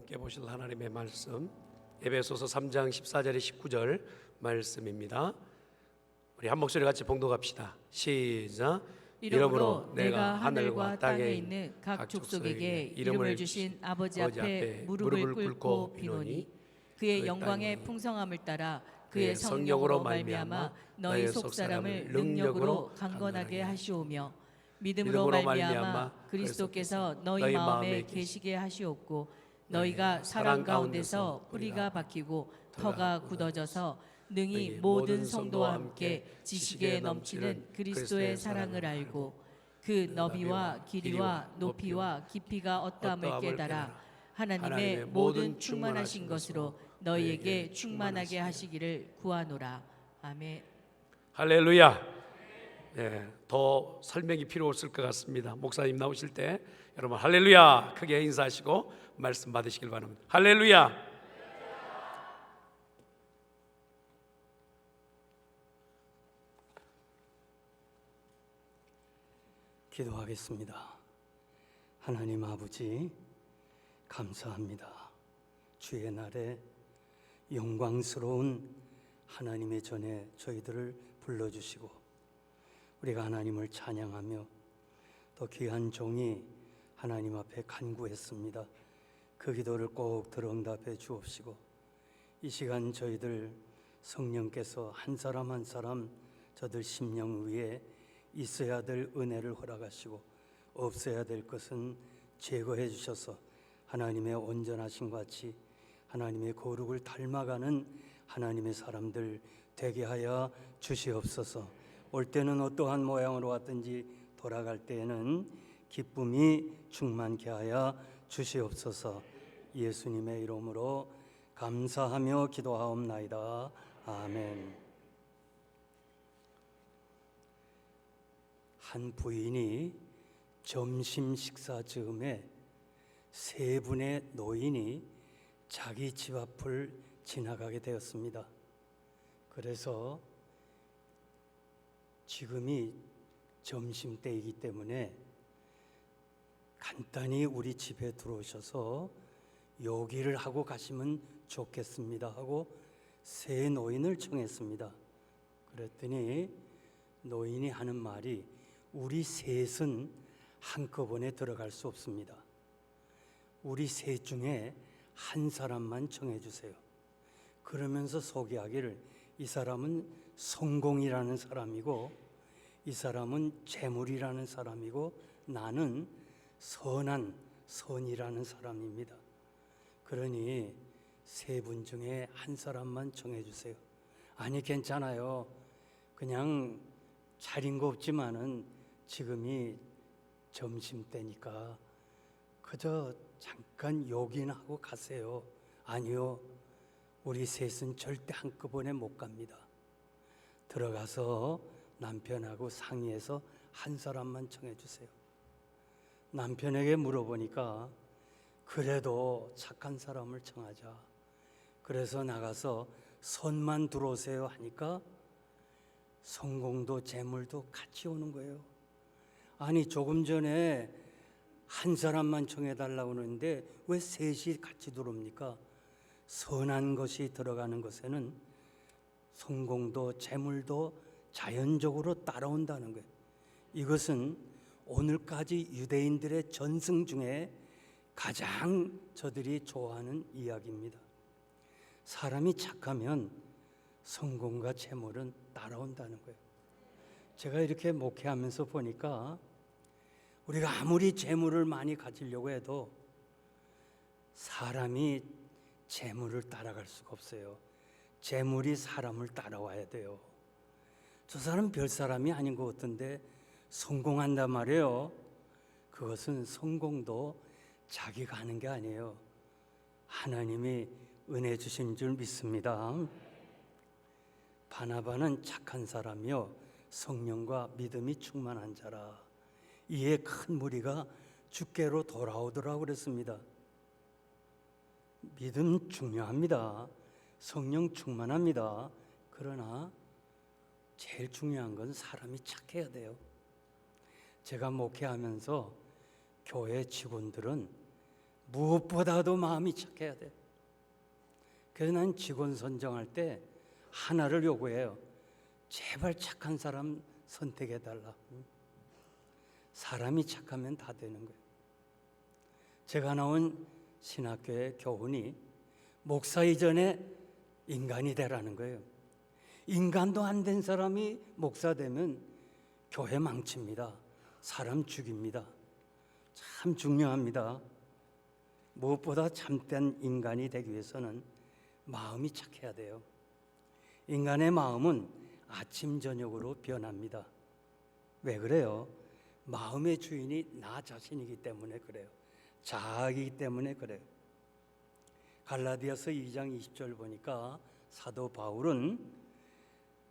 함께 보실 하나님의 말씀 에베소서 3장 14절에 19절 말씀입니다. 우리 한 목소리 같이 봉독합시다. 시작. 이러므로 내가 하늘과 땅에 있는 각 족속에게 이름을 주신 아버지 앞에 무릎을 꿇고 비노니 그의 영광의 풍성함을 따라 그의 성령으로 말미암아 너희 속사람을 능력으로 강건하게 하시오며 믿음으로 말미암아 그리스도께서 너희 마음에 계시게 하시옵고 너희가 사랑 가운데서 뿌리가 박히고 터가 굳어져서 능히 모든 성도와 함께 지식에 넘치는 그리스도의 사랑을 알고 그 너비와 길이와 높이와 깊이가 어떠함을 깨달아 하나님의 모든 충만하신 것으로 너희에게 충만하게 하시기를 구하노라. 아멘. 할렐루야. 더 설명이 필요 없을 것 같습니다. 목사님 나오실 때 여러분 할렐루야 크게 인사하시고 말씀 받으시길 바랍니다. 할렐루야. 기도하겠습니다. 하나님 아버지 감사합니다. 주의 날에 영광스러운 하나님의 전에 저희들을 불러주시고 우리가 하나님을 찬양하며 또 귀한 종이 하나님 앞에 간구했습니다. 그 기도를 꼭 들어응답해 주옵시고 이 시간 저희들 성령께서 한 사람 한 사람 저들 심령 위에 있어야 될 은혜를 허락하시고 없어야 될 것은 제거해 주셔서 하나님의 온전하신 같이 하나님의 거룩을 닮아가는 하나님의 사람들 되게 하여 주시옵소서. 올 때는 어떠한 모양으로 왔든지 돌아갈 때에는 기쁨이 충만케 하여 주시옵소서. 예수님의 이름으로 감사하며 기도하옵나이다. 아멘. 한 부인이 점심 식사 즈음에 세 분의 노인이 자기 집 앞을 지나가게 되었습니다. 그래서 지금이 점심때이기 때문에 간단히 우리 집에 들어오셔서 요기를 하고 가시면 좋겠습니다 하고 세 노인을 청했습니다. 그랬더니 노인이 하는 말이 우리 셋은 한꺼번에 들어갈 수 없습니다. 우리 셋 중에 한 사람만 정해주세요. 그러면서 소개하기를 이 사람은 성공이라는 사람이고 이 사람은 재물이라는 사람이고 나는 선이라는 사람입니다. 그러니 세 분 중에 한 사람만 정해주세요. 아니 괜찮아요. 그냥 차린 거 없지만은 지금이 점심때니까 그저 잠깐 요기나 하고 가세요. 아니요, 우리 셋은 절대 한꺼번에 못 갑니다. 들어가서 남편하고 상의해서 한 사람만 정해주세요. 남편에게 물어보니까 그래도 착한 사람을 정하자. 그래서 나가서 선만 들어오세요 하니까 성공도 재물도 같이 오는 거예요. 아니 조금 전에 한 사람만 정해달라고 하는데 왜 셋이 같이 들어옵니까? 선한 것이 들어가는 것에는 성공도 재물도 자연적으로 따라온다는 거예요. 이것은 오늘까지 유대인들의 전승 중에 가장 저들이 좋아하는 이야기입니다. 사람이 착하면 성공과 재물은 따라온다는 거예요. 제가 이렇게 목회하면서 보니까 우리가 아무리 재물을 많이 가지려고 해도 사람이 재물을 따라갈 수가 없어요. 재물이 사람을 따라와야 돼요. 저 사람 별 사람이 아닌 것 같은데 성공한단 말이에요. 그것은 성공도 자기가 하는 게 아니에요. 하나님이 은혜 주신 줄 믿습니다. 바나바는 착한 사람이요 성령과 믿음이 충만한 자라. 이에 큰 무리가 주께로 돌아오더라고 그랬습니다. 믿음 중요합니다. 성령 충만합니다. 그러나 제일 중요한 건 사람이 착해야 돼요. 제가 목회하면서 교회 직원들은 무엇보다도 마음이 착해야 돼. 그래서 난 직원 선정할 때 하나를 요구해요. 제발 착한 사람 선택해달라. 사람이 착하면 다 되는 거예요. 제가 나온 신학교의 교훈이 목사 이전에 인간이 되라는 거예요. 인간도 안 된 사람이 목사 되면 교회 망칩니다. 사람 죽입니다. 참 중요합니다. 무엇보다 참된 인간이 되기 위해서는 마음이 착해야 돼요. 인간의 마음은 아침 저녁으로 변합니다. 왜 그래요? 마음의 주인이 나 자신이기 때문에 그래요. 자아이기 때문에 그래요. 갈라디아서 2장 20절 보니까 사도 바울은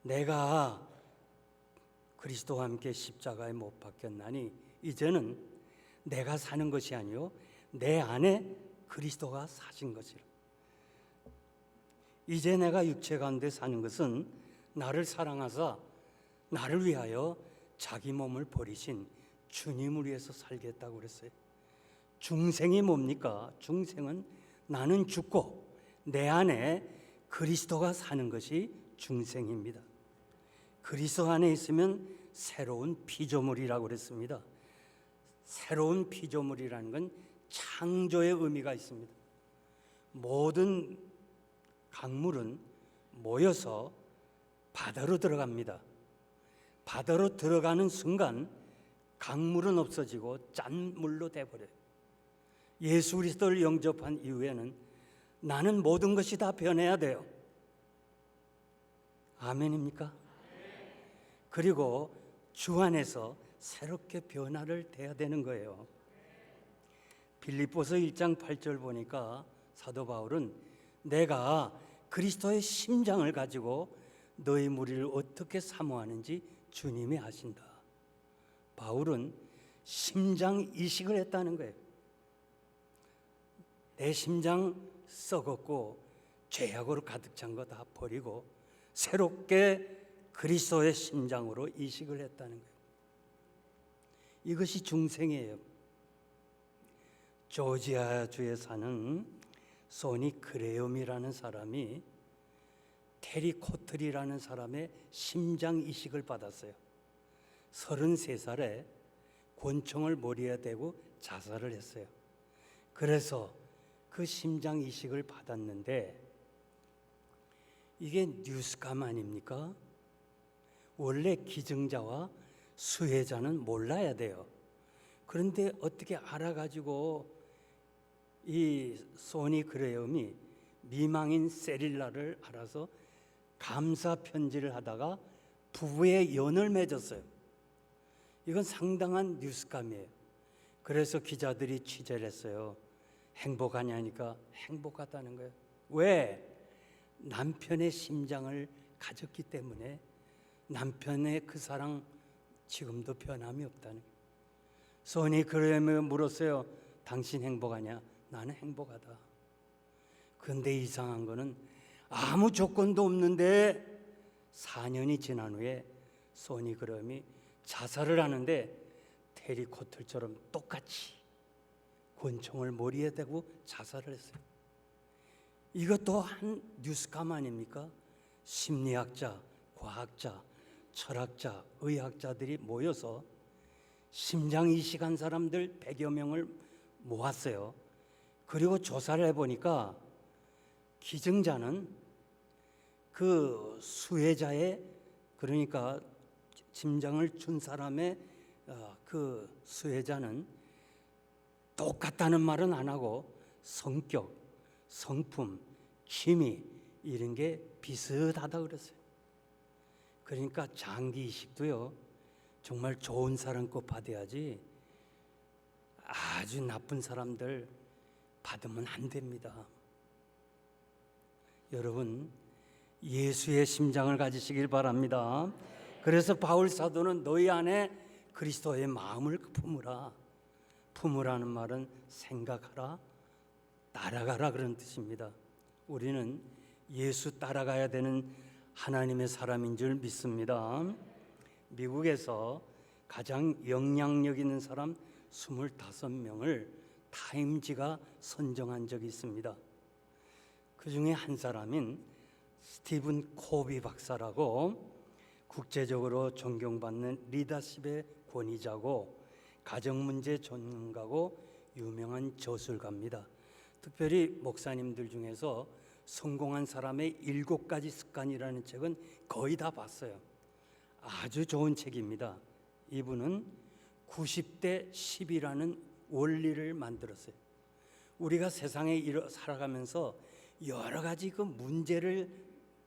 내가 그리스도와 함께 십자가에 못 박혔나니 이제는 내가 사는 것이 아니요 내 안에 그리스도가 사신 것이라. 이제 내가 육체 가운데 사는 것은 나를 사랑하사 나를 위하여 자기 몸을 버리신 주님을 위해서 살겠다고 그랬어요. 중생이 뭡니까? 중생은 나는 죽고 내 안에 그리스도가 사는 것이 중생입니다. 그리스도 안에 있으면 새로운 피조물이라고 그랬습니다. 새로운 피조물이라는 건 창조의 의미가 있습니다. 모든 강물은 모여서 바다로 들어갑니다. 바다로 들어가는 순간 강물은 없어지고 짠물로 돼버려요. 예수 그리스도를 영접한 이후에는 나는 모든 것이 다 변해야 돼요. 아멘입니까? 그리고 주 안에서 새롭게 변화를 돼야 되는 거예요. 빌립보서 1장 8절 보니까 사도 바울은 내가 그리스도의 심장을 가지고 너희 무리를 어떻게 사모하는지 주님이 아신다. 바울은 심장 이식을 했다는 거예요. 내 심장 썩었고 죄악으로 가득 찬 거 다 버리고 새롭게 그리스도의 심장으로 이식을 했다는 거예요. 이것이 중생이에요. 조지아주에 사는 소니 그레엄이라는 사람이 테리 코틀이라는 사람의 심장 이식을 받았어요. 33살에 권총을 머리에 대고 자살을 했어요. 그래서 그 심장 이식을 받았는데 이게 뉴스감 아닙니까? 원래 기증자와 수혜자는 몰라야 돼요. 그런데 어떻게 알아가지고 이 소니 그레엄이 미망인 세릴라를 알아서 감사 편지를 하다가 부부의 연을 맺었어요. 이건 상당한 뉴스감이에요. 그래서 기자들이 취재를 했어요. 행복하냐니까 행복하다는 거예요. 왜? 남편의 심장을 가졌기 때문에 남편의 그 사랑 지금도 변함이 없다는 거예요. 소니 그레엄이 물었어요. 당신 행복하냐? 나는 행복하다. 그런데 이상한 거는 아무 조건도 없는데 4년이 지난 후에 소니 그레엄이 자살을 하는데 테리 코틀처럼 똑같이 권총을 머리에 대고 자살을 했어요. 이것도 한 뉴스감 아닙니까? 심리학자, 과학자, 철학자, 의학자들이 모여서 심장 이식한 사람들 100여 명을 모았어요. 그리고 조사를 해보니까 기증자는 그 수혜자의, 그러니까 심장을 준 사람의 그 수혜자는 똑같다는 말은 안 하고 성격, 성품, 취미 이런 게 비슷하다 그랬어요. 그러니까 장기 이식도요 정말 좋은 사람 거 받아야지 아주 나쁜 사람들 받으면 안 됩니다. 여러분 예수의 심장을 가지시길 바랍니다. 그래서 바울 사도는 너희 안에 그리스도의 마음을 품으라. 품으라는 말은 생각하라, 따라가라 그런 뜻입니다. 우리는 예수 따라가야 되는 하나님의 사람인 줄 믿습니다. 미국에서 가장 영향력 있는 사람 25명을 타임지가 선정한 적이 있습니다. 그 중에 한 사람인 스티븐 코비 박사라고 국제적으로 존경받는 리더십의 권위자고 가정문제 전문가고 유명한 저술가입니다. 특별히 목사님들 중에서 성공한 사람의 7가지 습관이라는 책은 거의 다 봤어요. 아주 좋은 책입니다. 이분은 90대 10이라는 원리를 만들었어요. 우리가 세상에 살아가면서 여러 가지 그 문제를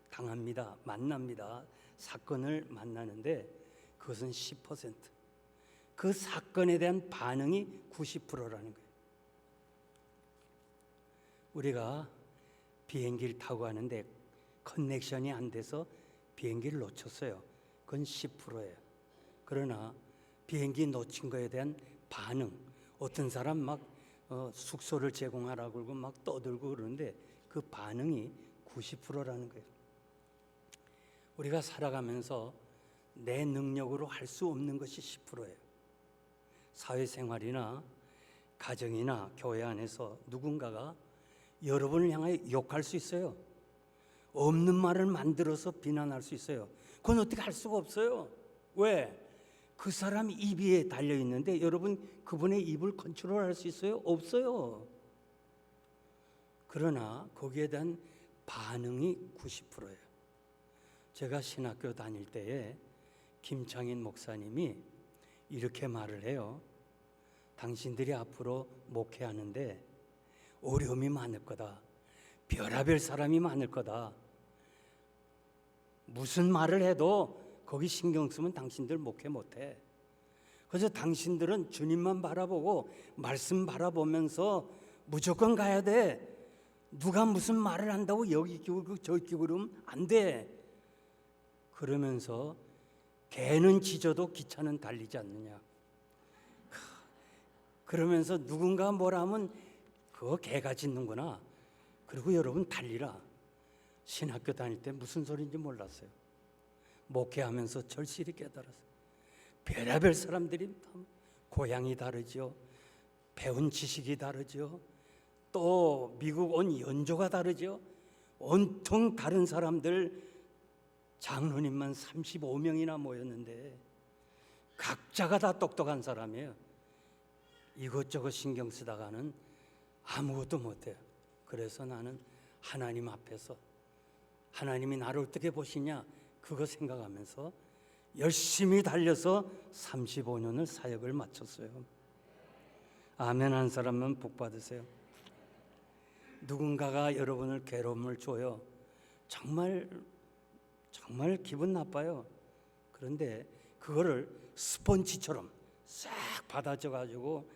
당합니다. 만납니다. 사건을 만나는데 그것은 10%. 그 사건에 대한 반응이 90%라는 거예요. 우리가 비행기를 타고 가는데 커넥션이 안 돼서 비행기를 놓쳤어요. 그건 10%예요. 그러나 비행기 놓친 거에 대한 반응, 어떤 사람 막 숙소를 제공하라고 그러고 막 떠들고 그러는데 그 반응이 90%라는 거예요. 우리가 살아가면서 내 능력으로 할 수 없는 것이 10%예요. 사회생활이나 가정이나 교회 안에서 누군가가 여러분을 향하여 욕할 수 있어요. 없는 말을 만들어서 비난할 수 있어요. 그건 어떻게 할 수가 없어요. 왜? 그 사람 입 위에 달려있는데 여러분 그분의 입을 컨트롤할 수 있어요? 없어요. 그러나 거기에 대한 반응이 90%예요. 제가 신학교 다닐 때에 김창인 목사님이 이렇게 말을 해요. 당신들이 앞으로 목회하는데 어려움이 많을 거다. 별의별 사람이 많을 거다. 무슨 말을 해도 거기 신경 쓰면 당신들 목회 못해. 그래서 당신들은 주님만 바라보고 말씀 바라보면서 무조건 가야 돼. 누가 무슨 말을 한다고 여기 끼고 저기 끼고 그러면 안 돼. 그러면서 개는 짖어도 기차는 달리지 않느냐. 그러면서 누군가 뭐라 하면 그거 개가 짖는구나. 그리고 여러분 달리라. 신학교 다닐 때 무슨 소리인지 몰랐어요. 목회하면서 절실히 깨달았어요. 별의별 사람들이 고향이 다르죠. 배운 지식이 다르죠. 또 미국 온 연조가 다르죠. 온통 다른 사람들 장로님만 35명이나 모였는데 각자가 다 똑똑한 사람이에요. 이것저것 신경 쓰다가는 아무것도 못해요. 그래서 나는 하나님 앞에서 하나님이 나를 어떻게 보시냐 그거 생각하면서 열심히 달려서 35년을 사역을 마쳤어요. 아멘 한 사람은 복 받으세요. 누군가가 여러분을 괴로움을 줘요. 정말 기분 나빠요. 그런데 그거를 스펀지처럼 싹 받아줘 가지고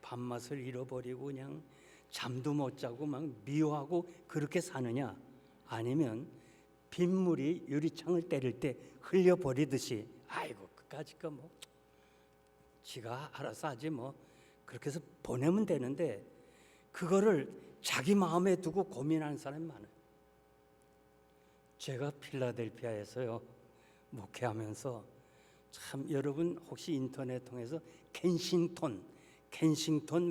밥맛을 잃어버리고 그냥 잠도 못 자고 막 미워하고 그렇게 사느냐, 아니면 빗물이 유리창을 때릴 때 흘려버리듯이 아이고 그까짓 거 뭐 지가 알아서 하지 뭐 그렇게 해서 보내면 되는데 그거를 자기 마음에 두고 고민하는 사람이 많아요. 제가 필라델피아에서요 목회하면서 참 여러분 혹시 인터넷 통해서 켄싱턴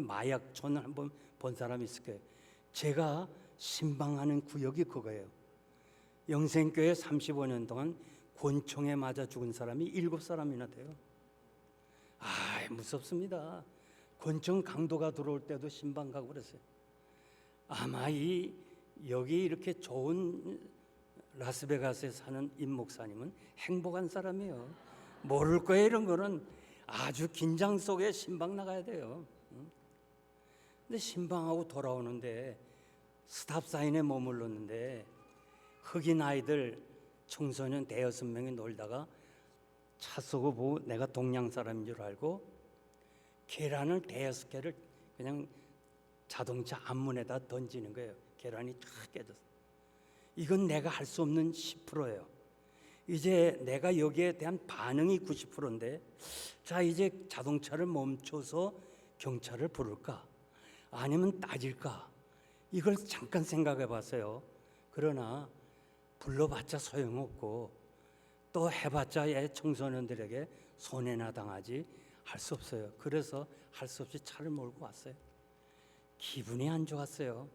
마약촌을 한번 본 사람이 있을 거예요. 제가 신방하는 구역이 그거예요. 영생교회 35년 동안 권총에 맞아 죽은 사람이 7사람이나 돼요. 무섭습니다. 권총 강도가 들어올 때도 신방 가고 그랬어요. 아마 여기 이렇게 좋은 라스베가스에 사는 임 목사님은 행복한 사람이에요. 모를 거예요. 이런 거는 아주 긴장 속에 신방 나가야 돼요. 근데 신방하고 돌아오는데 스탑사인에 머물렀는데 흑인 아이들 청소년 5-6명이 놀다가 차 쏘고 보고 내가 동양 사람인 줄 알고 계란을 5개를 그냥 자동차 앞문에다 던지는 거예요. 계란이 쫙 깨졌어. 이건 내가 할 수 없는 10%예요. 이제 내가 여기에 대한 반응이 90%인데 자 이제 자동차를 멈춰서 경찰을 부를까 아니면 따질까 이걸 잠깐 생각해 봤어요. 그러나 불러봤자 소용없고 또 해봤자 청소년들에게 손해나 당하지 할 수 없어요. 그래서 할 수 없이 차를 몰고 왔어요. 기분이 안 좋았어요.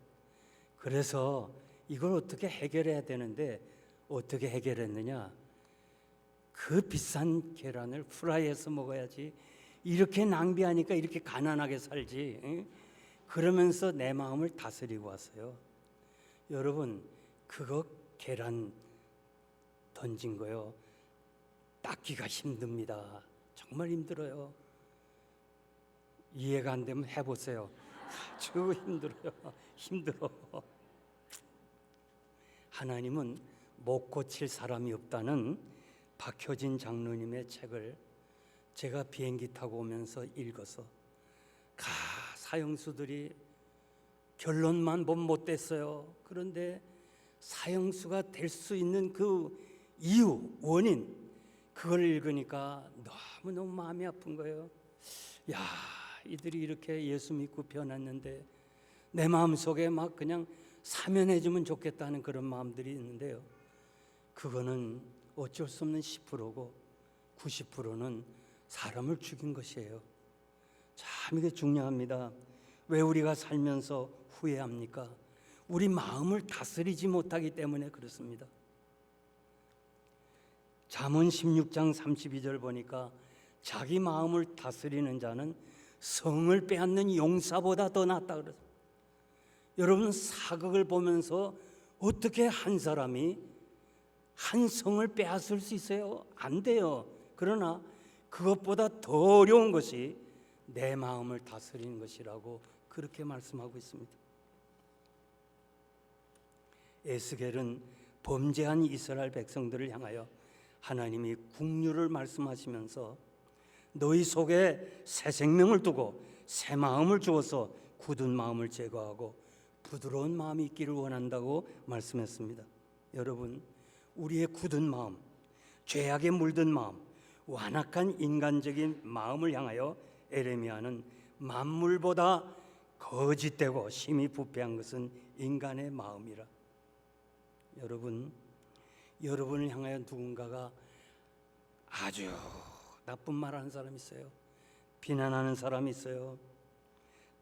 그래서 이걸 어떻게 해결해야 되는데 어떻게 해결했느냐? 그 비싼 계란을 후라이해서 먹어야지. 이렇게 낭비하니까 이렇게 가난하게 살지. 응? 그러면서 내 마음을 다스리고 왔어요. 여러분, 그거 계란 던진 거요. 닦기가 힘듭니다. 정말 힘들어요. 이해가 안 되면 해보세요. 아주 힘들어요. 힘들어. 하나님은 못 고칠 사람이 없다는 박효진 장로님의 책을 제가 비행기 타고 오면서 읽어서 사형수들이 결론만 보면 못됐어요. 그런데 사형수가 될 수 있는 그 이유, 원인, 그걸 읽으니까 너무너무 마음이 아픈 거예요. 야, 이들이 이렇게 예수 믿고 변했는데 내 마음속에 막 그냥 사면해주면 좋겠다는 그런 마음들이 있는데요. 그거는 어쩔 수 없는 10%고 90%는 사람을 죽인 것이에요. 참 이게 중요합니다. 왜 우리가 살면서 후회합니까? 우리 마음을 다스리지 못하기 때문에 그렇습니다. 잠언 16장 32절 보니까 자기 마음을 다스리는 자는 성을 빼앗는 용사보다 더 낫다 그랬어요. 여러분, 사극을 보면서 어떻게 한 사람이 한 성을 빼앗을 수 있어요? 안 돼요. 그러나 그것보다 더 어려운 것이 내 마음을 다스리는 것이라고 그렇게 말씀하고 있습니다. 에스겔은 범죄한 이스라엘 백성들을 향하여 하나님이 국류를 말씀하시면서 너희 속에 새 생명을 두고 새 마음을 주어서 굳은 마음을 제거하고 부드러운 마음이 있기를 원한다고 말씀했습니다. 여러분, 우리의 굳은 마음, 죄악에 물든 마음, 완악한 인간적인 마음을 향하여 에레미야는 만물보다 거짓되고 심히 부패한 것은 인간의 마음이라. 여러분을 향하여 누군가가 아주 나쁜 말하는 사람이 있어요. 비난하는 사람이 있어요.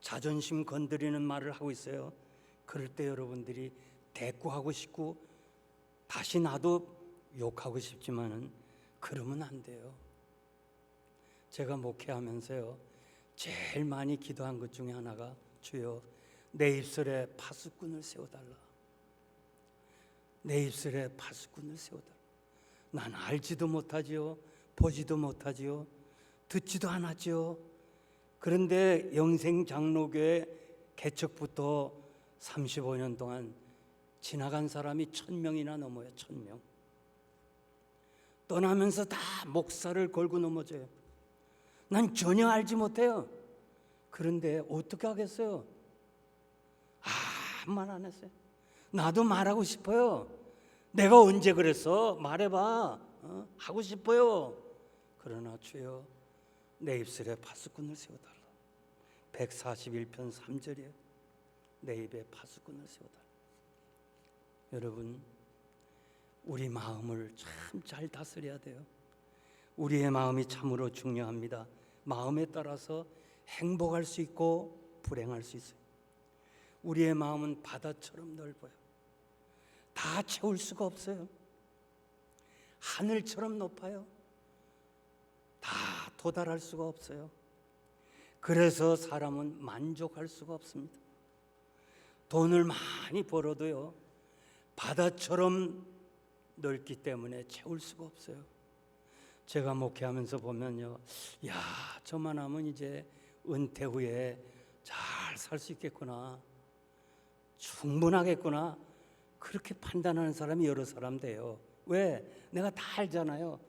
자존심 건드리는 말을 하고 있어요. 그럴 때 여러분들이 대꾸하고 싶고 다시 나도 욕하고 싶지만은 그러면 안 돼요. 제가 목회하면서요, 제일 많이 기도한 것 중에 하나가 주여 내 입술에 파수꾼을 세워달라. 내 입술에 파수꾼을 세워달라. 난 알지도 못하지요, 보지도 못하지요, 듣지도 않았지요. 그런데 영생장로교회 개척부터 35년 동안 지나간 사람이 1000명이나 넘어요. 1000명. 떠나면서 다 목사를 걸고 넘어져요. 난 전혀 알지 못해요. 그런데 어떻게 하겠어요? 말 안 했어요. 나도 말하고 싶어요. 내가 언제 그랬어? 말해봐. 하고 싶어요. 그러나 주여 내 입술에 파수꾼을 세워달라. 141편 3절이에요. 내 입에 파수꾼을 세워달라. 여러분, 우리 마음을 참 잘 다스려야 돼요. 우리의 마음이 참으로 중요합니다. 마음에 따라서 행복할 수 있고 불행할 수 있어요. 우리의 마음은 바다처럼 넓어요. 다 채울 수가 없어요. 하늘처럼 높아요. 다 도달할 수가 없어요. 그래서 사람은 만족할 수가 없습니다. 돈을 많이 벌어도요, 바다처럼 넓기 때문에 채울 수가 없어요. 제가 목회하면서 보면요, 야, 저만 하면 이제 은퇴 후에 잘 살 수 있겠구나, 충분하겠구나, 그렇게 판단하는 사람이 여러 사람 돼요. 왜? 내가 다 알잖아요.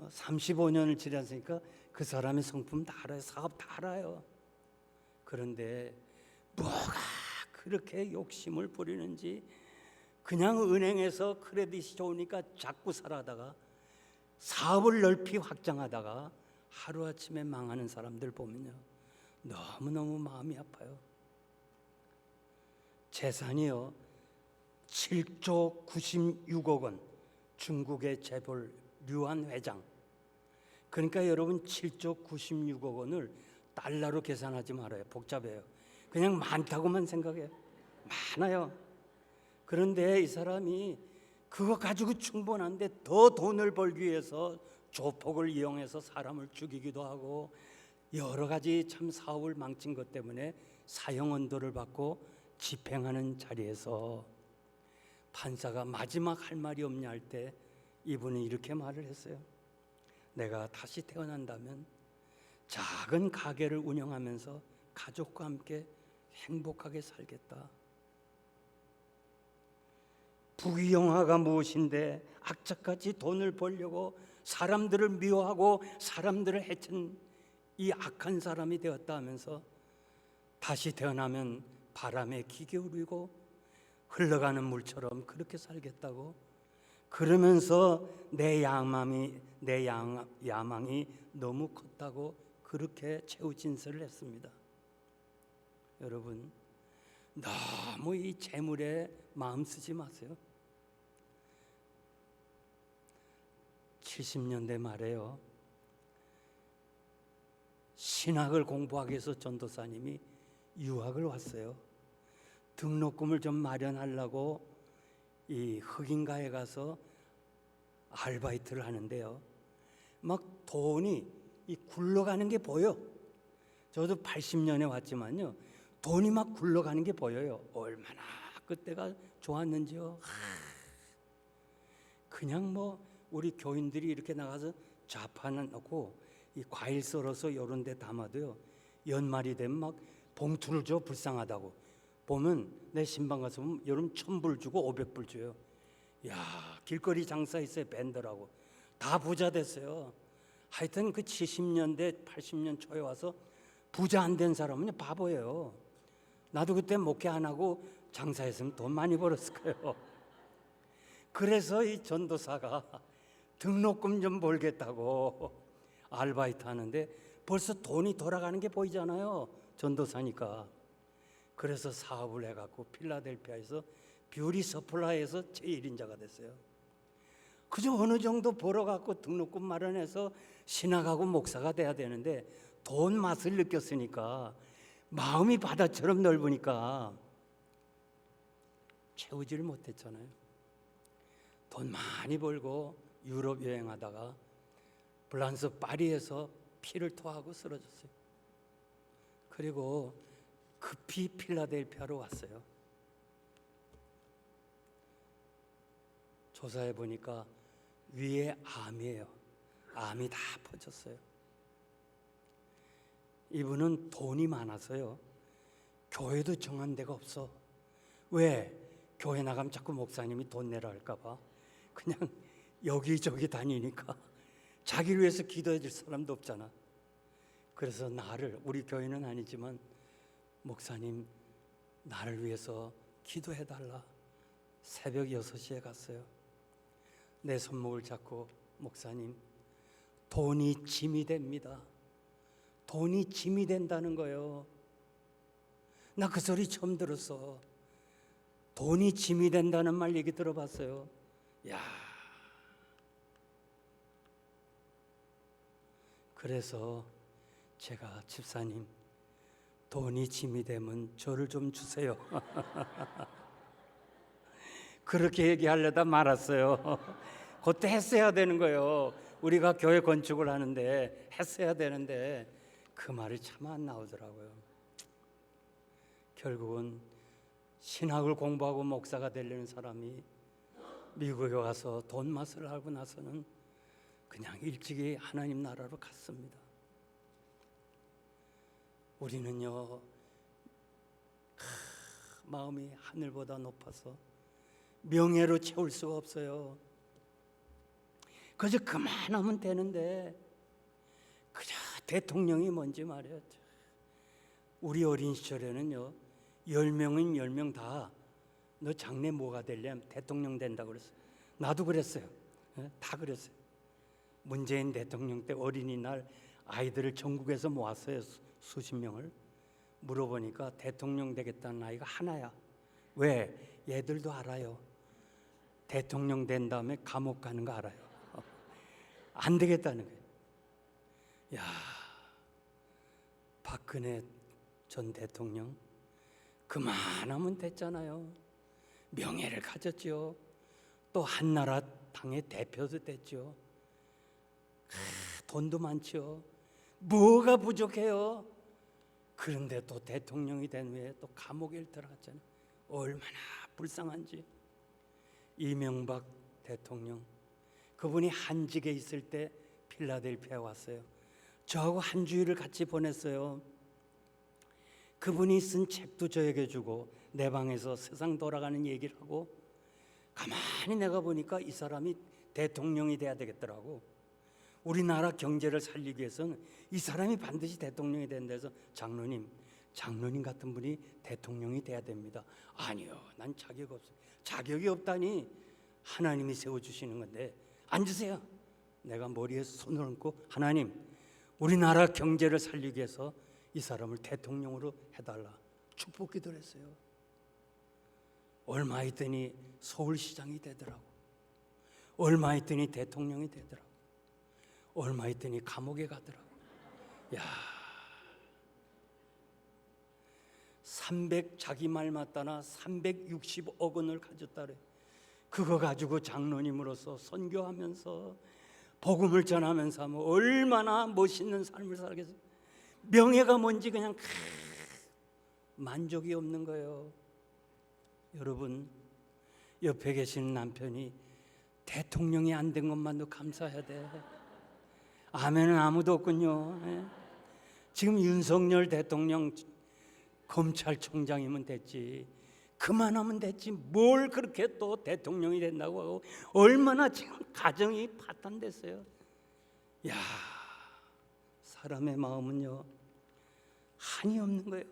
35년을 지났으니까 그 사람의 성품 다 알아요. 사업 다 알아요. 그런데 뭐가 그렇게 욕심을 부리는지, 그냥 은행에서 크레딧이 좋으니까 자꾸 살아다가 사업을 넓히 확장하다가 하루아침에 망하는 사람들 보면요, 너무너무 마음이 아파요. 재산이요 7조 96억 원, 중국의 재벌 류한 회장, 그러니까 여러분 7조 96억 원을 달러로 계산하지 말아요. 복잡해요. 그냥 많다고만 생각해요. 많아요. 그런데 이 사람이 그거 가지고 충분한데 더 돈을 벌기 위해서 조폭을 이용해서 사람을 죽이기도 하고 여러 가지 참 사업을 망친 것 때문에 사형 언도를 받고 집행하는 자리에서 판사가 마지막 할 말이 없냐 할 때 이분이 이렇게 말을 했어요. 내가 다시 태어난다면 작은 가게를 운영하면서 가족과 함께 행복하게 살겠다. 부귀영화가 무엇인데 악착같이 돈을 벌려고 사람들을 미워하고 사람들을 해친 이 악한 사람이 되었다 하면서 다시 태어나면 바람에 기겨울이고 흘러가는 물처럼 그렇게 살겠다고 그러면서 내 야망이 너무 컸다고 그렇게 최후 진술을 했습니다. 여러분 너무 이 재물에 마음 쓰지 마세요. 70년대 말에요. 신학을 공부하기 위해서 전도사님이 유학을 왔어요. 등록금을 좀 마련하려고 이 흑인가에 가서 아르바이트를 하는데요. 막 돈이 이 굴러가는 게 보여. 저도 80년에 왔지만요. 돈이 막 굴러가는 게 보여요. 얼마나 그때가 좋았는지요. 그냥 뭐 우리 교인들이 이렇게 나가서 좌판을 넣고 이 과일 썰어서 이런 데 담아도요. 연말이 되면 막 봉투를 줘 불쌍하다고. 보면 내 신방 가서 보면 여름 1,000불 주고 500불 줘요. 야, 길거리 장사했어요. 밴더라고. 다 부자 됐어요. 하여튼 그 70년대 80년 초에 와서 부자 안 된 사람은 바보예요. 나도 그때 목회 안 하고 장사했으면 돈 많이 벌었을 거예요. 그래서 이 전도사가 등록금 좀 벌겠다고 아르바이트 하는데 벌써 돈이 돌아가는 게 보이잖아요. 전도사니까. 그래서 사업을 해갖고 필라델피아에서 뷰리 서플라이에서 제1인자가 됐어요. 그저 어느 정도 벌어갖고 등록금 마련해서 신학하고 목사가 돼야 되는데 돈 맛을 느꼈으니까 마음이 바다처럼 넓으니까 채우지를 못했잖아요. 돈 많이 벌고 유럽 여행하다가 프랑스 파리에서 피를 토하고 쓰러졌어요. 그리고 급히 필라델피아로 왔어요. 조사해 보니까 위에 암이에요. 암이 다 퍼졌어요. 이분은 돈이 많아서요. 교회도 정한 데가 없어. 왜? 교회 나가면 자꾸 목사님이 돈 내라 할까 봐. 그냥 여기저기 다니니까 자기를 위해서 기도해 줄 사람도 없잖아. 그래서 나를, 우리 교회는 아니지만 목사님 나를 위해서 기도해 달라. 새벽 6시에 갔어요. 내 손목을 잡고 목사님 돈이 짐이 됩니다. 돈이 짐이 된다는 거예요. 나 그 소리 처음 들었어. 돈이 짐이 된다는 말 얘기 들어봤어요. 야. 그래서 제가 집사님 돈이 짐이 되면 저를 좀 주세요. 그렇게 얘기하려다 말았어요. 그때 했어야 되는 거예요. 우리가 교회 건축을 하는데 했어야 되는데 그 말이 참 안 나오더라고요. 결국은 신학을 공부하고 목사가 되려는 사람이 미국에 가서 돈 맛을 알고 나서는 그냥 일찍이 하나님 나라로 갔습니다. 우리는요, 마음이 하늘보다 높아서 명예로 채울 수가 없어요. 그저 그만하면 되는데 그저 대통령이 뭔지 말이에요. 우리 어린 시절에는요 10명은 10명 다 너 장래 뭐가 될래? 대통령 된다고 그랬어요. 나도 그랬어요. 다 그랬어요. 문재인 대통령 때 어린이날 아이들을 전국에서 모았어요. 수십 명을. 물어보니까 대통령 되겠다는 아이가 하나야. 왜? 얘들도 알아요. 대통령 된 다음에 감옥 가는 거 알아요. 안 되겠다는 거예요. 야, 박근혜 전 대통령 그만하면 됐잖아요. 명예를 가졌죠. 또 한나라 당의 대표도 됐죠. 돈도 많죠. 뭐가 부족해요? 그런데 또 대통령이 된 후에 또 감옥에 들어갔잖아요. 얼마나 불쌍한지. 이명박 대통령, 그분이 한직에 있을 때 필라델피아에 왔어요. 저하고 한 주일을 같이 보냈어요. 그분이 쓴 책도 저에게 주고 내 방에서 세상 돌아가는 얘기를 하고, 가만히 내가 보니까 이 사람이 대통령이 돼야 되겠더라고. 우리나라 경제를 살리기 위해서는 이 사람이 반드시 대통령이 된다 해서, 장로님 같은 분이 대통령이 돼야 됩니다. 아니요, 난 자격 없어요. 자격이 없다니 하나님이 세워주시는 건데 앉으세요. 내가 머리에 손을 얹고, 하나님, 우리나라 경제를 살리기 위해서 이 사람을 대통령으로 해달라 축복 기도를 했어요. 얼마 있더니 서울시장이 되더라고. 얼마 있더니 대통령이 되더라고. 얼마 있더니 감옥에 가더라고. 야, 자기 말 맞다나 360억 원을 가졌다래. 그거 가지고 장로님으로서 선교하면서 복음을 전하면서 하면 얼마나 멋있는 삶을 살겠어요. 명예가 뭔지 그냥 만족이 없는 거예요. 여러분, 옆에 계시는 남편이 대통령이 안 된 것만도 감사해야 돼. 아멘은 아무도 없군요. 지금 윤석열 대통령 검찰총장이면 됐지, 그만하면 됐지, 뭘 그렇게 또 대통령이 된다고 하고. 얼마나 지금 가정이 파탄됐어요. 야, 사람의 마음은요 한이 없는 거예요.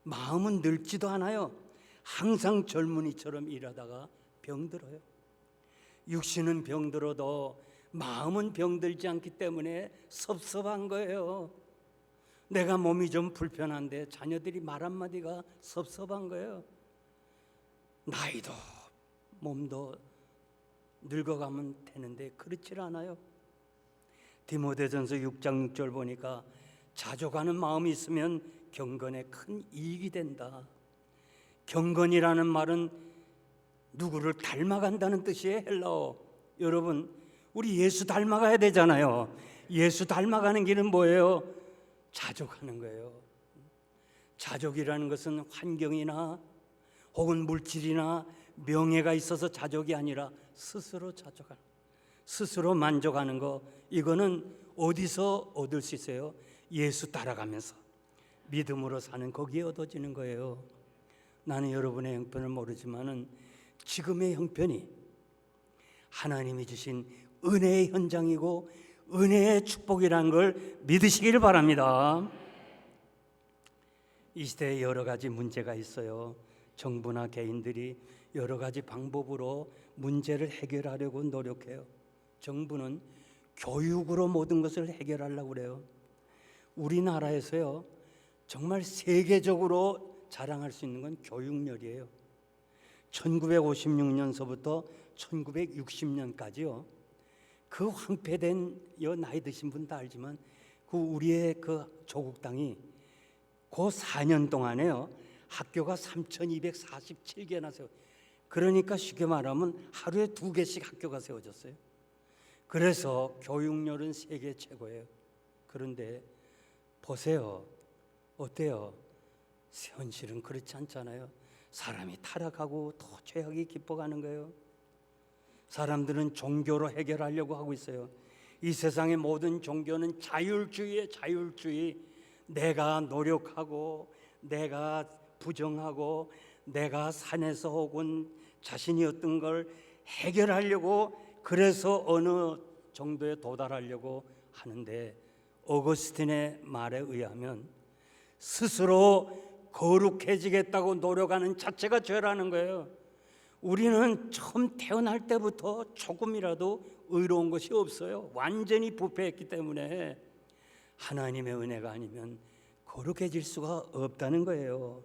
마음은 늙지도 않아요. 항상 젊은이처럼 일하다가 병들어요. 육신은 병들어도 마음은 병들지 않기 때문에 섭섭한 거예요. 내가 몸이 좀 불편한데 자녀들이 말 한마디가 섭섭한 거예요. 나이도 몸도 늙어가면 되는데 그렇지 않아요. 디모데전서 6장 6절 보니까 자족하는 마음이 있으면 경건에 큰 이익이 된다. 경건이라는 말은 누구를 닮아간다는 뜻이에요. 헬라어. 여러분, 우리 예수 닮아가야 되잖아요. 예수 닮아가는 길은 뭐예요? 자족하는 거예요. 자족이라는 것은 환경이나 혹은 물질이나 명예가 있어서 자족이 아니라 스스로 자족하는, 스스로 만족하는 거. 이거는 어디서 얻을 수 있어요? 예수 따라가면서 믿음으로 사는 거기에 얻어지는 거예요. 나는 여러분의 형편을 모르지만은 지금의 형편이 하나님이 주신 은혜의 현장이고 은혜의 축복이라는 걸 믿으시기를 바랍니다. 이 시대에 여러 가지 문제가 있어요. 정부나 개인들이 여러 가지 방법으로 문제를 해결하려고 노력해요. 정부는 교육으로 모든 것을 해결하려고 그래요. 우리나라에서요 정말 세계적으로 자랑할 수 있는 건 교육열이에요. 1956년서부터 1960년까지요. 그 황폐된, 나이 드신 분 다 알지만 그 우리의 그 조국 땅이 그 4년 동안에요 학교가 3,247개나 세워. 그러니까 쉽게 말하면 하루에 2개씩 학교가 세워졌어요. 그래서 교육열은 세계 최고예요. 그런데 보세요, 어때요? 현실은 그렇지 않잖아요. 사람이 타락하고 더 죄악이 깊어가는 거예요. 사람들은 종교로 해결하려고 하고 있어요. 이 세상의 모든 종교는 자율주의에 자율주의. 내가 노력하고 내가 부정하고 내가 산에서 혹은 자신이 어떤 걸 해결하려고, 그래서 어느 정도에 도달하려고 하는데, 어거스틴의 말에 의하면 스스로 거룩해지겠다고 노력하는 자체가 죄라는 거예요. 우리는 처음 태어날 때부터 조금이라도 의로운 것이 없어요. 완전히 부패했기 때문에 하나님의 은혜가 아니면 거룩해질 수가 없다는 거예요.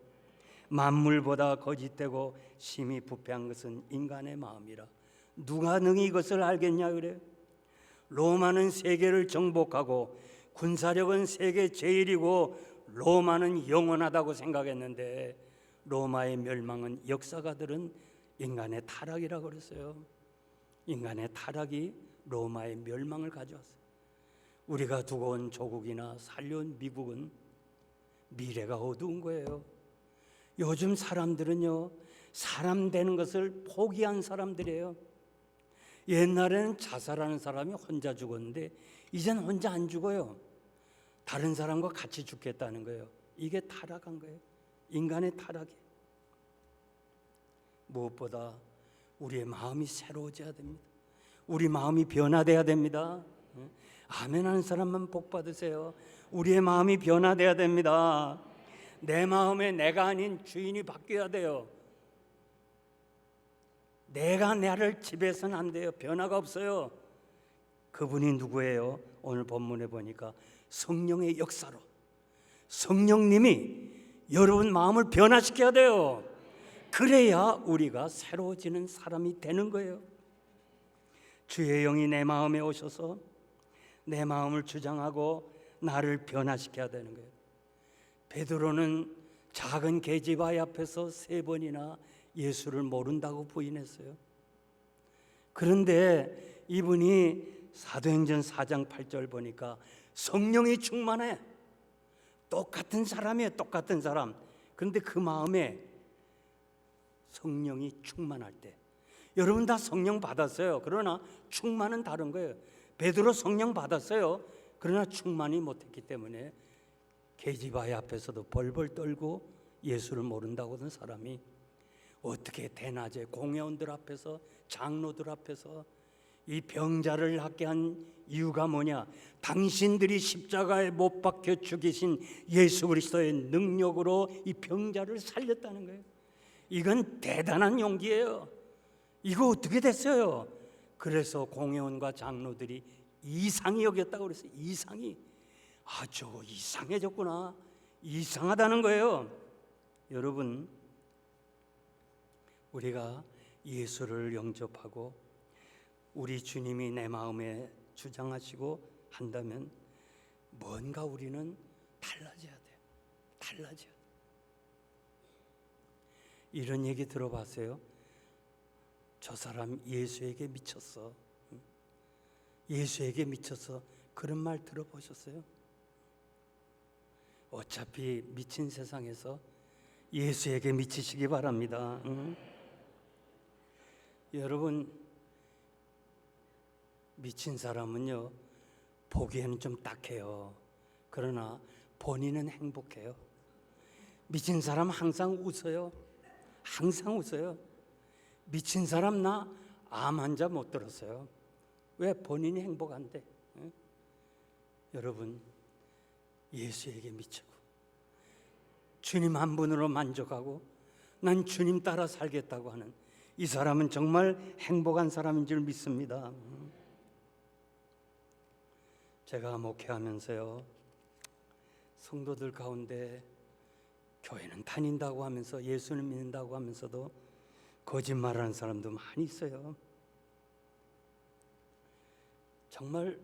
만물보다 거짓되고 심히 부패한 것은 인간의 마음이라 누가 능히 이것을 알겠냐 그래요. 로마는 세계를 정복하고 군사력은 세계 제일이고 로마는 영원하다고 생각했는데 로마의 멸망은 역사가들은 인간의 타락이라고 그랬어요. 인간의 타락이 로마의 멸망을 가져왔어요. 우리가 두고 온 조국이나 살려온 미국은 미래가 어두운 거예요. 요즘 사람들은요, 사람 되는 것을 포기한 사람들이에요. 옛날에는 자살하는 사람이 혼자 죽었는데 이젠 혼자 안 죽어요. 다른 사람과 같이 죽겠다는 거예요. 이게 타락한 거예요. 인간의 타락이. 무엇보다 우리의 마음이 새로워져야 됩니다. 우리 마음이 변화돼야 됩니다. 아멘 하는 사람만 복 받으세요. 우리의 마음이 변화돼야 됩니다. 내 마음에 내가 아닌 주인이 바뀌어야 돼요. 내가 나를 지배해서는 안 돼요. 변화가 없어요. 그분이 누구예요? 오늘 본문에 보니까 성령의 역사로 성령님이 여러분 마음을 변화시켜야 돼요. 그래야 우리가 새로워지는 사람이 되는 거예요. 주의 영이 내 마음에 오셔서 내 마음을 주장하고 나를 변화시켜야 되는 거예요. 베드로는 작은 계집아이 앞에서 3번이나 예수를 모른다고 부인했어요. 그런데 이분이 사도행전 4장 8절 보니까 성령이 충만해. 똑같은 사람이에요. 똑같은 사람. 그런데 그 마음에 성령이 충만할 때, 여러분 다 성령 받았어요. 그러나 충만은 다른 거예요. 베드로 성령 받았어요. 그러나 충만이 못했기 때문에 계집아이 앞에서도 벌벌 떨고 예수를 모른다고 하던 사람이 어떻게 대낮에 공회원들 앞에서, 장로들 앞에서 이 병자를 낫게 한 이유가 뭐냐? 당신들이 십자가에 못 박혀 죽이신 예수 그리스도의 능력으로 이 병자를 살렸다는 거예요. 이건 대단한 용기예요. 이거 어떻게 됐어요? 그래서 공회원과 장로들이 이상히 여겼다고 그랬어요. 이상히. 저거 이상해졌구나. 이상하다는 거예요. 여러분, 우리가 예수를 영접하고 우리 주님이 내 마음에 주장하시고 한다면 뭔가 우리는 달라져야 돼요. 달라져야 돼요. 이런 얘기 들어봤어요? 저 사람 예수에게 미쳤어. 예수에게 미쳐서 그런 말 들어보셨어요? 어차피 미친 세상에서 예수에게 미치시기 바랍니다. 여러분, 미친 사람은요, 보기에는 좀 딱해요. 그러나 본인은 행복해요. 미친 사람 항상 웃어요. 항상 웃어요. 미친 사람 나 암 환자 못 들었어요. 왜? 본인이 행복한데. 여러분, 예수에게 미치고 주님 한 분으로 만족하고 난 주님 따라 살겠다고 하는 이 사람은 정말 행복한 사람인 줄 믿습니다. 제가 목회하면서요, 성도들 가운데 교회는 다닌다고 하면서 예수를 믿는다고 하면서도 거짓말하는 사람도 많이 있어요. 정말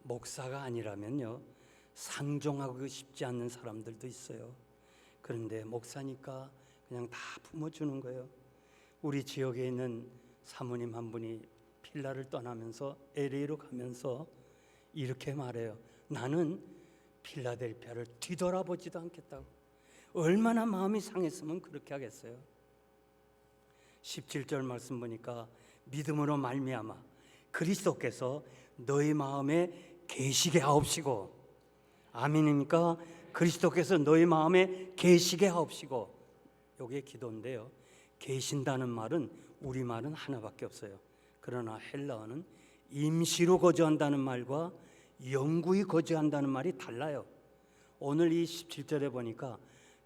목사가 아니라면요, 상종하고 싶지 않는 사람들도 있어요. 그런데 목사니까 그냥 다 품어주는 거예요. 우리 지역에 있는 사모님 한 분이 필라를 떠나면서 LA로 가면서 이렇게 말해요. 나는 필라델피아를 뒤돌아보지도 않겠다고. 얼마나 마음이 상했으면 그렇게 하겠어요. 17절 말씀 보니까 믿음으로 말미암아 그리스도께서 너희 마음에 계시게 하옵시고, 아멘입니까? 그리스도께서 너희 마음에 계시게 하옵시고. 이게 기도인데요, 계신다는 말은 우리말은 하나밖에 없어요. 그러나 헬라어는 임시로 거주한다는 말과 영구히 거주한다는 말이 달라요. 오늘 이 17절에 보니까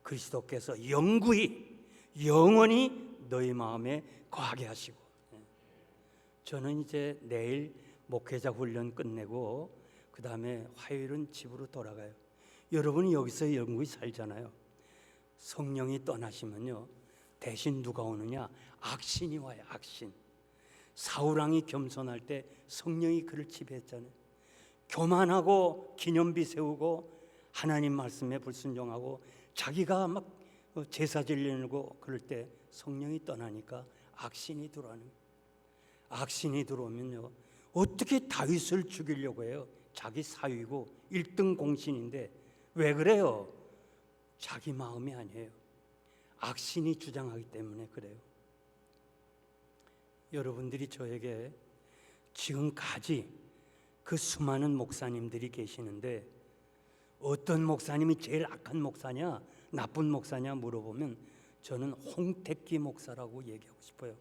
그리스도께서 영구히, 영원히 너희 마음에 거하게 하시고. 저는 이제 내일 목회자 훈련 끝내고 그 다음에 화요일은 집으로 돌아가요. 여러분이 여기서 영구히 살잖아요. 성령이 떠나시면요, 대신 누가 오느냐? 악신이 와요. 악신. 사울왕이 겸손할 때 성령이 그를 지배했잖아요. 교만하고 기념비 세우고 하나님 말씀에 불순종하고 자기가 막 제사 지내고 그럴 때 성령이 떠나니까 악신이 들어오는 거예요. 악신이 들어오면요 어떻게 다윗을 죽이려고 해요? 자기 사위고 1등 공신인데 왜 그래요? 자기 마음이 아니에요. 악신이 주장하기 때문에 그래요. 여러분들이 저에게 지금까지 그 수많은 목사님들이 계시는데 어떤 목사님이 제일 악한 목사냐 나쁜 목사냐 물어보면 저는 홍택기 목사라고 얘기하고 싶어요.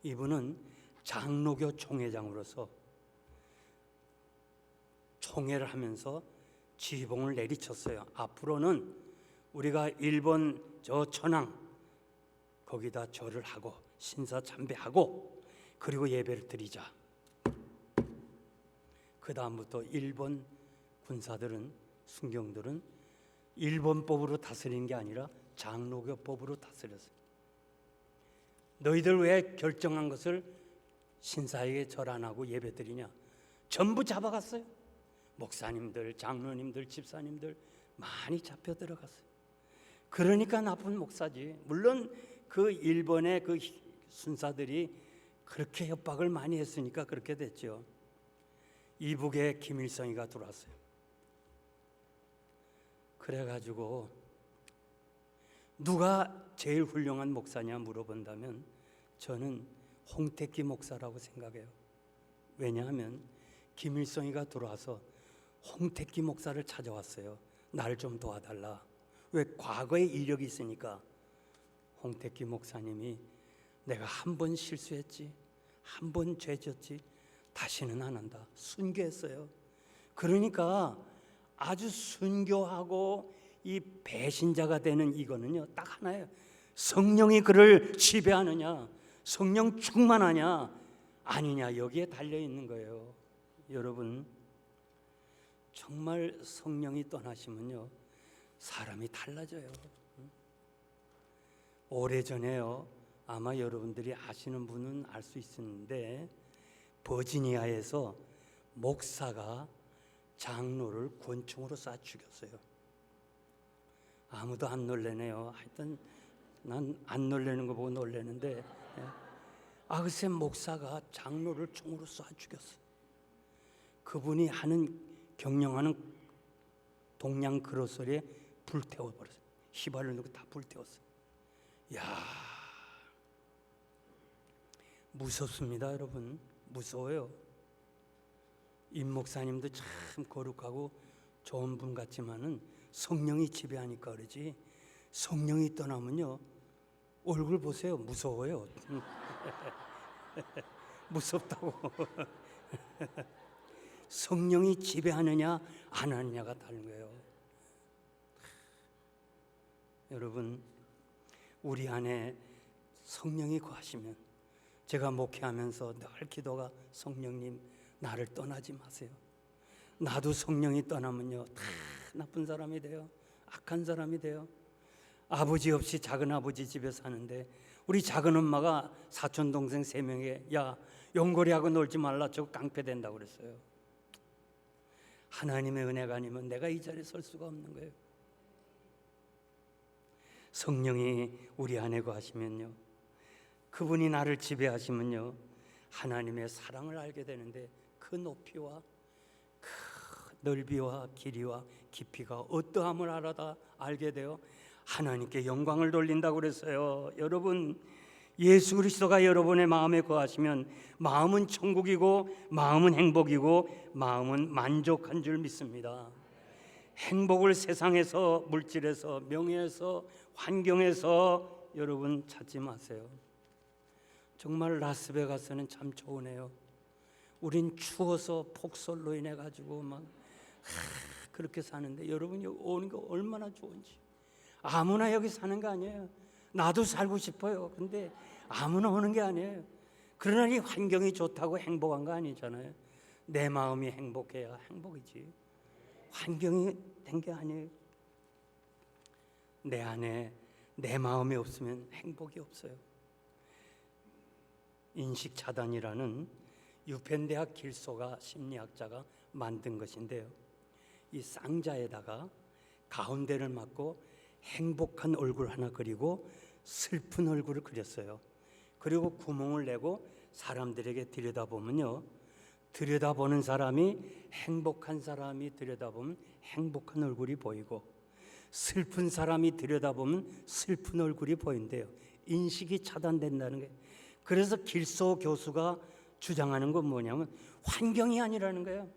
이분은 장로교 총회장으로서 총회를 하면서 지휘봉을 내리쳤어요. 앞으로는 우리가 일본 저 천황 거기다 절을 하고 신사 참배하고 그리고 예배를 드리자. 그 다음부터 일본 군사들은 순경들은 일본법으로 다스리는 게 아니라 장로교법으로 다스렸어요. 너희들 왜 결정한 것을 신사에게 절 안 하고 예배 드리냐? 전부 잡아갔어요. 목사님들, 장로님들, 집사님들 많이 잡혀 들어갔어요. 그러니까 나쁜 목사지. 물론 그 일본의 그 순사들이 그렇게 협박을 많이 했으니까 그렇게 됐죠. 이북에 김일성이가 들어왔어요. 그래가지고 누가 제일 훌륭한 목사냐 물어본다면 저는 홍택기 목사라고 생각해요. 왜냐하면 김일성이가 들어와서 홍택기 목사를 찾아왔어요. 나를 좀 도와달라. 왜? 과거에 이력이 있으니까. 홍택기 목사님이 내가 한 번 실수했지, 한 번 죄졌지, 다시는 안 한다. 순교했어요. 그러니까 아주 순교하고 이 배신자가 되는 이거는요 딱 하나예요. 성령이 그를 지배하느냐, 성령 충만하냐 아니냐 여기에 달려 있는 거예요. 여러분 정말 성령이 떠나시면요 사람이 달라져요. 오래전에요 아마 여러분들이 아시는 분은 알 수 있는데 버지니아에서 목사가 장로를 권총으로 쏴 죽였어요. 아무도 안 놀래네요. 하여튼 난 안 놀래는 거 보고 놀래는데 글쎄 목사가 장로를 총으로 쏴 죽였어. 그분이 경영하는 동양 그로소리에 불태워버렸어요. 휘발을 넣고 다 불태웠어요. 야 무섭습니다 여러분. 무서워요. 임 목사님도 참 거룩하고 좋은 분 같지만은 성령이 지배하니까 그러지 성령이 떠나면요 얼굴 보세요. 무서워요. 무섭다고. 성령이 지배하느냐 안 하느냐가 다른 거예요. 여러분 우리 안에 성령이 거하시면 제가 목회하면서 늘 기도가 성령님 나를 떠나지 마세요. 나도 성령이 떠나면요 다 나쁜 사람이 돼요. 악한 사람이 돼요. 아버지 없이 작은 아버지 집에 사는데 우리 작은 엄마가 사촌 동생 3명에 야 용거리하고 놀지 말라 저거 깡패된다고 그랬어요. 하나님의 은혜가 아니면 내가 이 자리에 설 수가 없는 거예요. 성령이 우리 안에 거하시면요 그분이 나를 지배하시면요 하나님의 사랑을 알게 되는데 그 높이와 그 넓이와 길이와 깊이가 어떠함을 알게 되어 하나님께 영광을 돌린다고 그랬어요. 여러분 예수 그리스도가 여러분의 마음에 거하시면 마음은 천국이고 마음은 행복이고 마음은 만족한 줄 믿습니다. 행복을 세상에서 물질에서 명예에서 환경에서 여러분 찾지 마세요. 정말 라스베가스는 참 좋으네요. 우린 추워서 폭설로 인해 가지고 막 그렇게 사는데 여러분이 오는 거 얼마나 좋은지. 아무나 여기 사는 거 아니에요. 나도 살고 싶어요. 근데 아무나 오는 게 아니에요. 그러나 이 환경이 좋다고 행복한 거 아니잖아요. 내 마음이 행복해야 행복이지. 환경이 된 게 아니에요. 내 안에 내 마음이 없으면 행복이 없어요. 인식 차단이라는 유펜대학 길소가 심리학자가 만든 것인데요. 이 쌍자에다가 가운데를 막고 행복한 얼굴 하나 그리고 슬픈 얼굴을 그렸어요. 그리고 구멍을 내고 사람들에게 들여다보면요, 들여다보는 사람이 행복한 사람이 들여다보면 행복한 얼굴이 보이고 슬픈 사람이 들여다보면 슬픈 얼굴이 보인대요. 인식이 차단된다는 거예요. 그래서 길소 교수가 주장하는 건 뭐냐면 환경이 아니라는 거예요.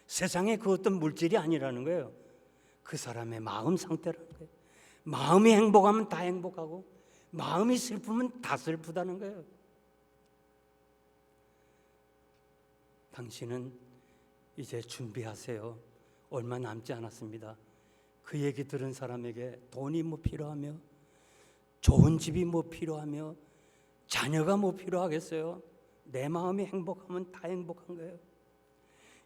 세상에 그 어떤 물질이 아니라는 거예요. 그 사람의 마음 상태라는 거예요. 마음이 행복하면 다 행복하고 마음이 슬프면 다 슬프다는 거예요. 당신은 이제 준비하세요. 얼마 남지 않았습니다. 그 얘기 들은 사람에게 돈이 뭐 필요하며 좋은 집이 뭐 필요하며 자녀가 뭐 필요하겠어요? 내 마음이 행복하면 다 행복한 거예요.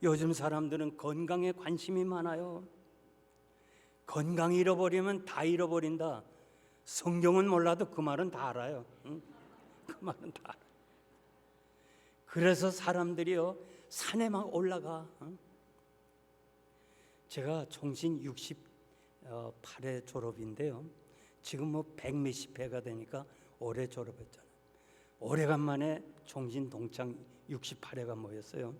요즘 사람들은 건강에 관심이 많아요. 건강 잃어버리면 다 잃어버린다. 성경은 몰라도 그 말은 다 알아요. 응? 그 말은 다 알아요. 그래서 사람들이요 산에 막 올라가. 응? 제가 총신 68회 졸업인데요. 지금 뭐 100몇십 회가 되니까 올해 졸업했잖아요. 오래간만에 총신 동창 68회가 모였어요.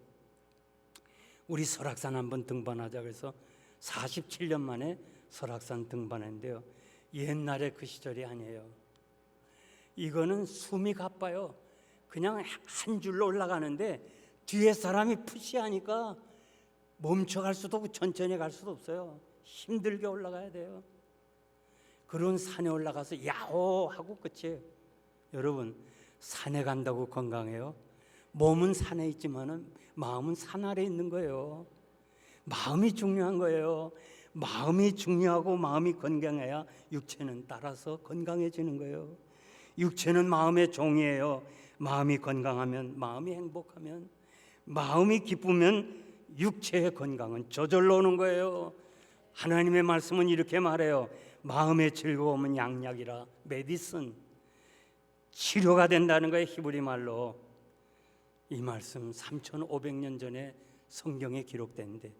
우리 설악산 한번 등반하자 그래서 47년 만에 설악산 등반했는데요. 옛날에 그 시절이 아니에요. 이거는 숨이 가빠요. 그냥 한 줄로 올라가는데 뒤에 사람이 푸시하니까 멈춰갈 수도 없고 천천히 갈 수도 없어요. 힘들게 올라가야 돼요. 그런 산에 올라가서 야호 하고 끝이에요. 여러분, 산에 간다고 건강해요? 몸은 산에 있지만은 마음은 산 아래 있는 거예요. 마음이 중요한 거예요. 마음이 중요하고 마음이 건강해야 육체는 따라서 건강해지는 거예요. 육체는 마음의 종이에요. 마음이 건강하면, 마음이 행복하면, 마음이 기쁘면 육체의 건강은 저절로 오는 거예요. 하나님의 말씀은 이렇게 말해요. 마음의 즐거움은 양약이라, 메디슨, 치료가 된다는 거예요. 히브리 말로. 이 말씀 3,500년 전에 성경에 기록됐는데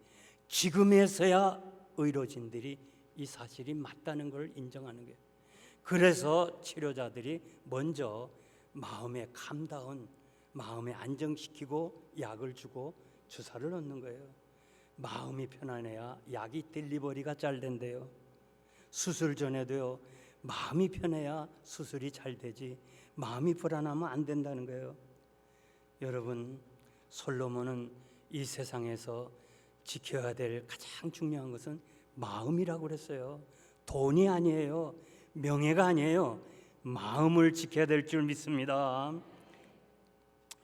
지금에서야 의료진들이 이 사실이 맞다는 걸 인정하는 거예요. 그래서 치료자들이 먼저 마음에 감다운, 마음에 안정시키고 약을 주고 주사를 넣는 거예요. 마음이 편안해야 약이 딜리버리가 잘 된대요. 수술 전에도요, 마음이 편해야 수술이 잘 되지 마음이 불안하면 안 된다는 거예요. 여러분, 솔로몬은 이 세상에서 지켜야 될 가장 중요한 것은 마음이라고 그랬어요. 돈이 아니에요. 명예가 아니에요. 마음을 지켜야 될 줄 믿습니다.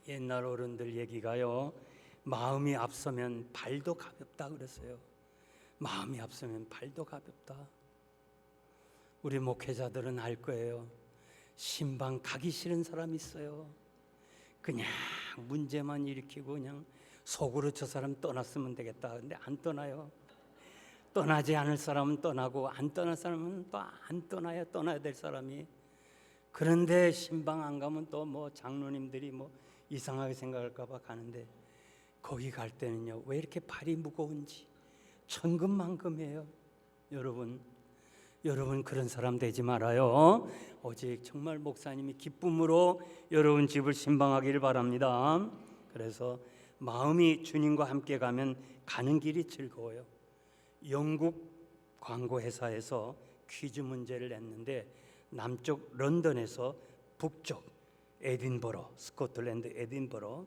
옛날 어른들 얘기가요, 마음이 앞서면 발도 가볍다 그랬어요. 마음이 앞서면 발도 가볍다. 우리 목회자들은 알 거예요. 신방 가기 싫은 사람 있어요. 그냥 문제만 일으키고 그냥 속으로 저 사람 떠났으면 되겠다. 근데 안 떠나요. 떠나지 않을 사람은 떠나고 안 떠날 사람은 또 안 떠나요. 떠나야 될 사람이. 그런데 신방 안 가면 또 뭐 장로님들이 뭐 이상하게 생각할까 봐 가는데 거기 갈 때는요, 왜 이렇게 발이 무거운지 천근만금이에요. 여러분 그런 사람 되지 말아요. 오직 정말 목사님이 기쁨으로 여러분 집을 신방하기를 바랍니다. 그래서 마음이 주님과 함께 가면 가는 길이 즐거워요. 영국 광고회사에서 퀴즈 문제를 냈는데 남쪽 런던에서 북쪽 에딘버러, 스코틀랜드 에딘버러,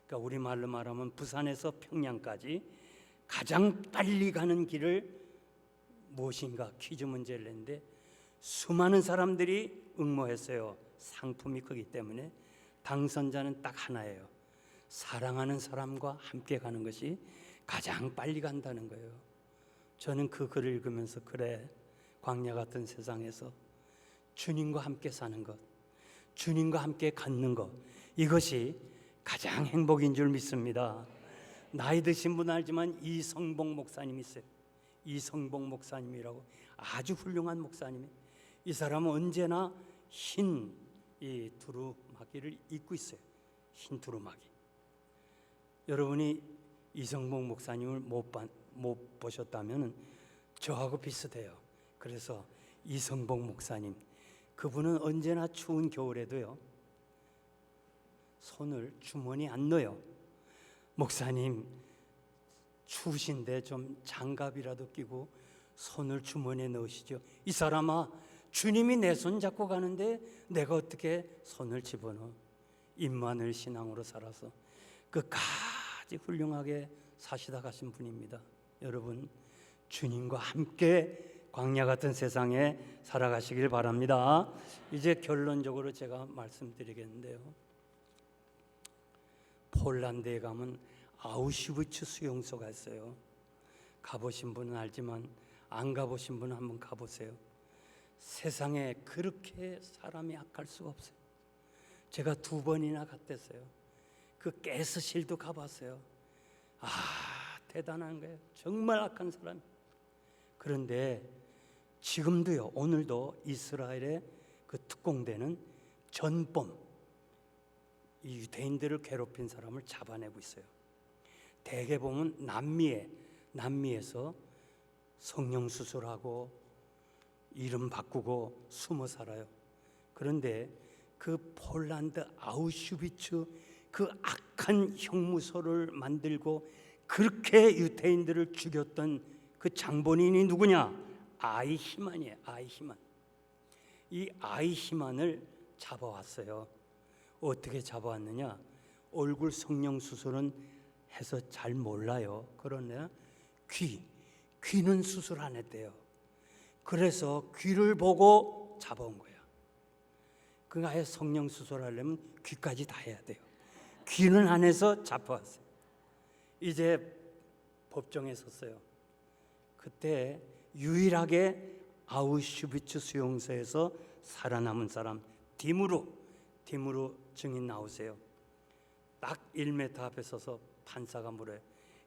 그러니까 우리말로 말하면 부산에서 평양까지 가장 빨리 가는 길을 무엇인가 퀴즈 문제를 냈는데 수많은 사람들이 응모했어요. 상품이 크기 때문에. 당선자는 딱 하나예요. 사랑하는 사람과 함께 가는 것이 가장 빨리 간다는 거예요. 저는 그 글을 읽으면서 그래, 광야 같은 세상에서 주님과 함께 사는 것, 주님과 함께 갖는 것, 이것이 가장 행복인 줄 믿습니다. 나이 드신 분 알지만 이성봉 목사님이 있어요. 이성봉 목사님이라고 아주 훌륭한 목사님이, 이 사람은 언제나 흰 이 두루마기를 입고 있어요. 흰 두루마기. 여러분이 이성복 목사님을 못 보셨다면 저하고 비슷해요. 그래서 이성복 목사님, 그분은 언제나 추운 겨울에도요 손을 주머니에 안 넣어요. 목사님 추우신데 좀 장갑이라도 끼고 손을 주머니에 넣으시죠. 이 사람아, 주님이 내 손 잡고 가는데 내가 어떻게 손을 집어넣어? 임마누엘 신앙으로 살아서 끝까지 훌륭하게 사시다 가신 분입니다. 여러분, 주님과 함께 광야 같은 세상에 살아가시길 바랍니다. 이제 결론적으로 제가 말씀드리겠는데요, 폴란드에 가면 아우슈비츠 수용소가 있어요. 가보신 분은 알지만 안 가보신 분은 한번 가보세요. 세상에 그렇게 사람이 악할 수가 없어요. 제가 2번이나 갔댔어요. 그 가스실도 가봤어요. 대단한 거예요. 정말 악한 사람. 그런데 지금도요, 오늘도 이스라엘의 그 특공대는 전범, 이 유대인들을 괴롭힌 사람을 잡아내고 있어요. 대개 보면 남미에서 성령 수술하고 이름 바꾸고 숨어 살아요. 그런데 그 폴란드 아우슈비츠 그 악한 형무소를 만들고 그렇게 유대인들을 죽였던 그 장본인이 누구냐? 아이히만이에요. 아이히만. 이 아이히만을 잡아왔어요. 어떻게 잡아왔느냐? 얼굴 성령 수술은 해서 잘 몰라요. 그러나 귀는 수술 안 했대요. 그래서 귀를 보고 잡아온 거야. 그 아예 성령 수술하려면 귀까지 다 해야 돼요. 귀는 안 해서 잡아왔어요. 이제 법정에 섰어요. 그때 유일하게 아우슈비츠 수용소에서 살아남은 사람 디무르 증인 나오세요. 딱 1m 앞에 서서 판사가 물어요.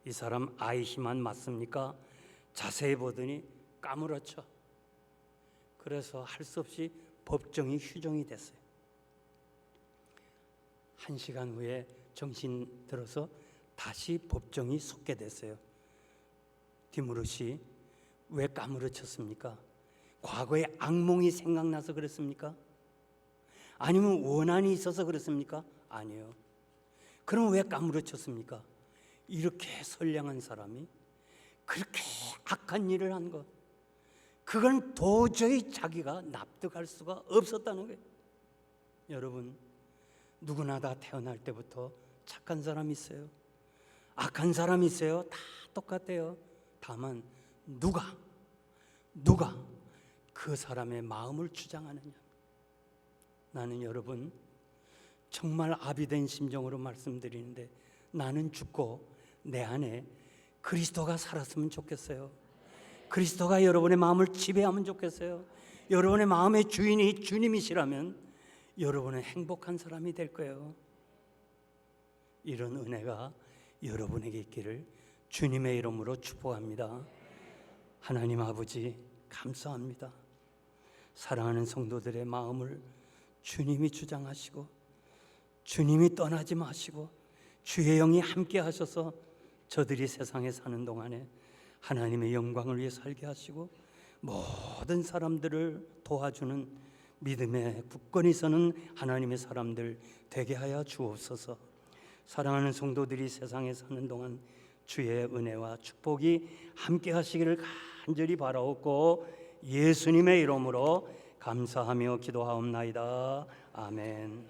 이 사람 아이히만 맞습니까? 자세히 보더니 까무러쳐. 그래서 할 수 없이 법정이 휴정이 됐어요. 1시간 후에 정신 들어서 다시 법정이 속게 됐어요. 디무르 씨, 왜 까무러쳤습니까? 과거에 악몽이 생각나서 그랬습니까? 아니면 원한이 있어서 그랬습니까? 아니요. 그럼 왜 까무러쳤습니까? 이렇게 선량한 사람이 그렇게 악한 일을 한 것, 그건 도저히 자기가 납득할 수가 없었다는 거예요. 여러분, 누구나 다 태어날 때부터 착한 사람이 있어요. 악한 사람이 있어요. 다 똑같아요. 다만 누가 그 사람의 마음을 주장하느냐. 나는 여러분 정말 아비된 심정으로 말씀드리는데, 나는 죽고 내 안에 그리스도가 살았으면 좋겠어요. 그리스도가 여러분의 마음을 지배하면 좋겠어요. 여러분의 마음의 주인이 주님이시라면 여러분은 행복한 사람이 될 거예요. 이런 은혜가 여러분에게 있기를 주님의 이름으로 축복합니다. 하나님 아버지, 감사합니다. 사랑하는 성도들의 마음을 주님이 주장하시고 주님이 떠나지 마시고 주의 영이 함께 하셔서 저들이 세상에 사는 동안에 하나님의 영광을 위해 살게 하시고 모든 사람들을 도와주는 믿음의 굳건히 서는 하나님의 사람들 되게 하여 주옵소서. 사랑하는 성도들이 세상에 사는 동안 주의 은혜와 축복이 함께 하시기를 간절히 바라옵고 예수님의 이름으로 감사하며 기도하옵나이다. 아멘.